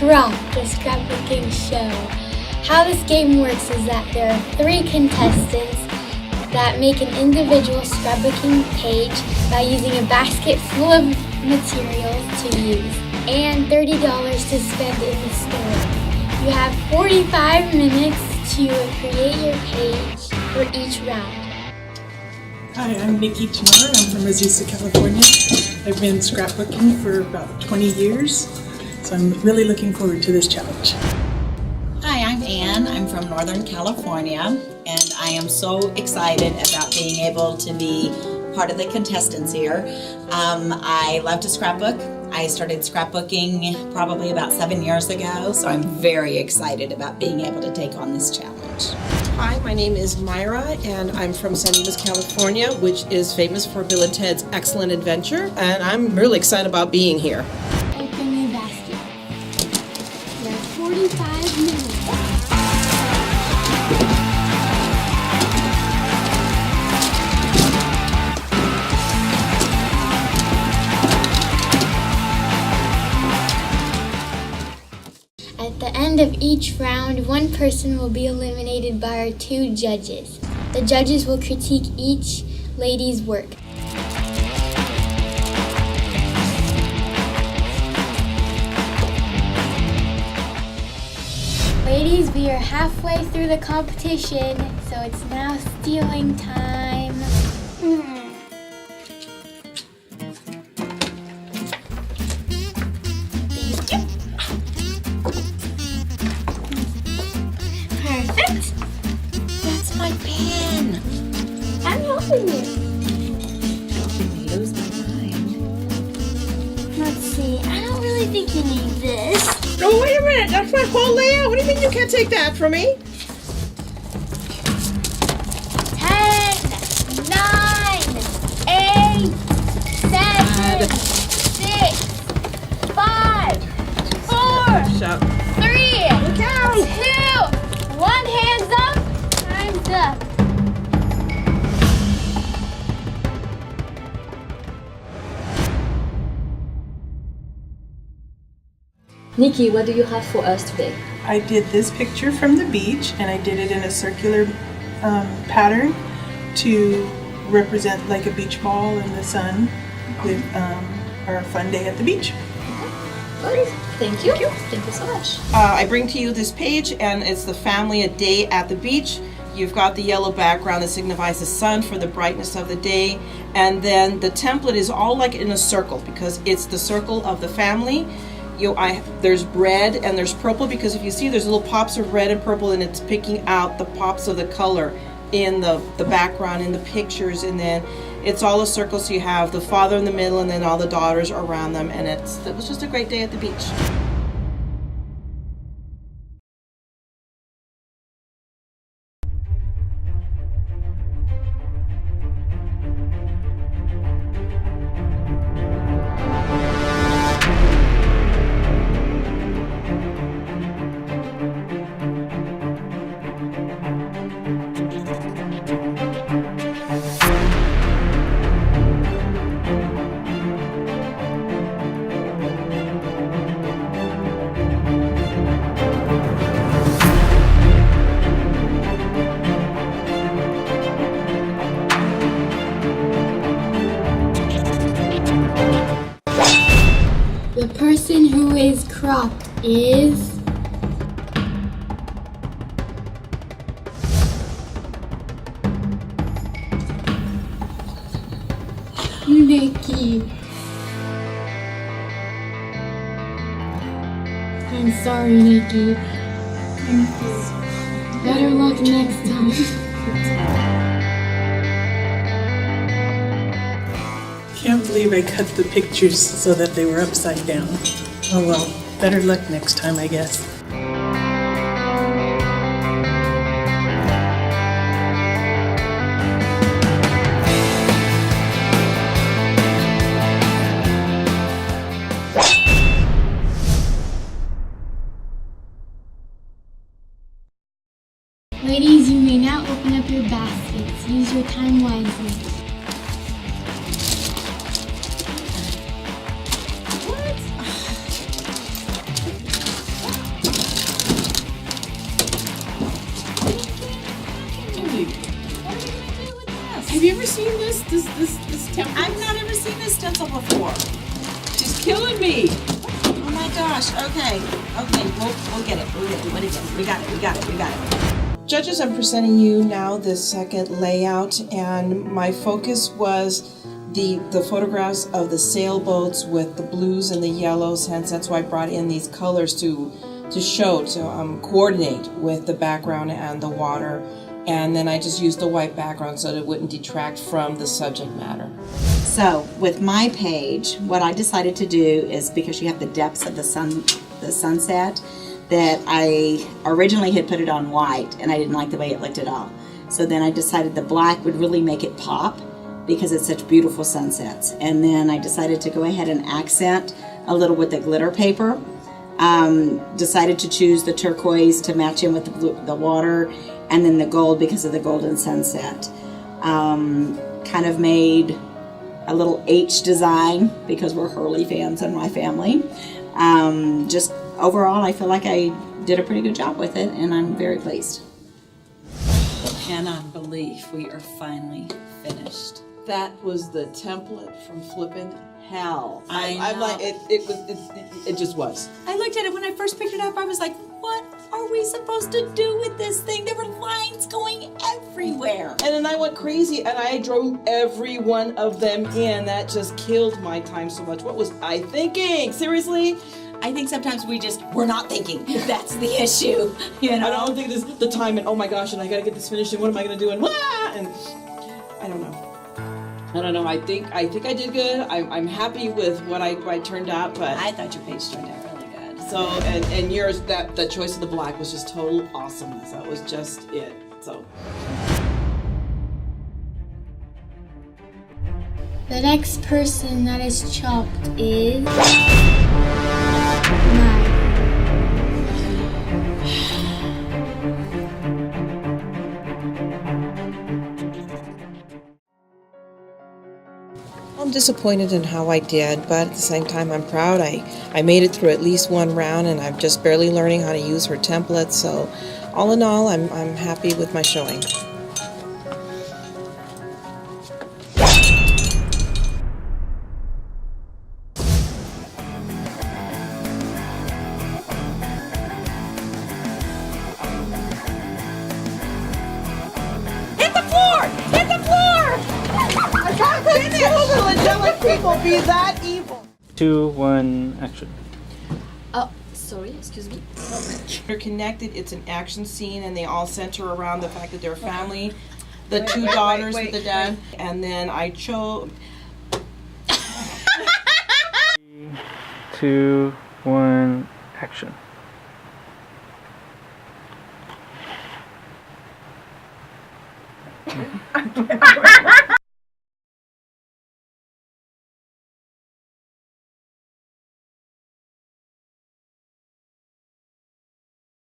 Crop, the scrapbooking show. How this game works is that there are 3 contestants that make an individual scrapbooking page by using a basket full of materials to use and $30 to spend in the store. You have 45 minutes to create your page for each round. Hi, I'm Nikki, Chino. I'm from Alissia, California. I've been scrapbooking for about 20 years, so I'm really looking forward to this challenge. Hi, I'm Ann. I'm from Northern California, and I am so excited about being able to be part of the contestants here. I love to scrapbook. I started scrapbooking probably about 7 years ago, so I'm very excited about being able to take on this challenge. Hi, my name is Maira, and I'm from San Diego, California, which is famous for Bill and Ted's Excellent Adventure, and I'm really excited about being here. Open your basket. You have 45 minutes. At the end of each round, one person will be eliminated by our 2 judges. The judges will critique each lady's work. Ladies, we are halfway through the competition, so it's now stealing time. Perfect. That's my pen. I'm helping you. Helping me lose my mind. Let's see. I don't really think you need this. Oh, wait a minute, that's my whole layout. What do you mean you can't take that from me? 10, 9, 8, 7, 6, 5, 4, Shut. 3, Look out! 2, 1. Hands up. Time's up. Nikki, what do you have for us today? I did this picture from the beach, and I did it in a circular pattern to represent like a beach ball in the sun with our fun day at the beach. Good. Thank you. Thank you so much. I bring to you this page, and it's the family a day at the beach. You've got the yellow background that signifies the sun for the brightness of the day, and then the template is all like in a circle because it's the circle of the family. There's red and there's purple because if you see there's little pops of red and purple, and it's picking out the pops of the color in the background in the pictures, and then it's all a circle, so you have the father in the middle and then all the daughters around them, and it was just a great day at the beach. The person who is cropped is Nikki. I'm sorry, Nikki. Better luck next time. Can't believe I cut the pictures so that they were upside down. Oh well, better luck next time, I guess. Ladies, you may now open up your baskets. Use your time wisely. Have you ever seen this template? I've not ever seen this stencil before. She's killing me. Oh my gosh. Okay. We'll get it. What is it? We got it. Judges, I'm presenting you now the second layout, and my focus was the photographs of the sailboats with the blues and the yellows. Hence, that's why I brought in these colors to coordinate with the background and the water. And then I just used the white background so that it wouldn't detract from the subject matter. So with my page, what I decided to do is, because you have the depths of the sunset, that I originally had put it on white and I didn't like the way it looked at all. So then I decided the black would really make it pop because it's such beautiful sunsets. And then I decided to go ahead and accent a little with the glitter paper. Decided to choose the turquoise to match in with the water, and then the gold because of the golden sunset. Kind of made a little H design because we're Hurley fans in my family. Just overall, I feel like I did a pretty good job with it, and I'm very pleased. Cannot believe we are finally finished. That was the template from flippin' hell. I I'm know. like, it just was. I looked at it when I first picked it up. I was like, what are we supposed to do with this thing? There were lines going everywhere. And then I went crazy and I drew every one of them in. That just killed my time so much. What was I thinking? Seriously? I think sometimes we're not thinking. That's the issue. You know? I don't think this the time and oh my gosh, and I gotta get this finished and what am I gonna do and I don't know. I think I did good. I'm happy with what I turned out, but I thought your page turned out really good. so and yours, that the choice of the black was just total awesomeness. That was just it. So The next person that is chopped is Maira. I'm disappointed in how I did, but at the same time I'm proud. I made it through at least one round, and I'm just barely learning how to use her templates. So all in all, I'm happy with my showing. people be that evil. 2, 1, action. Oh, sorry, excuse me. They're connected. It's an action scene, and they all center around the fact that they're family. The two daughters with the dad, and then I chose. 3, 2, 1, action.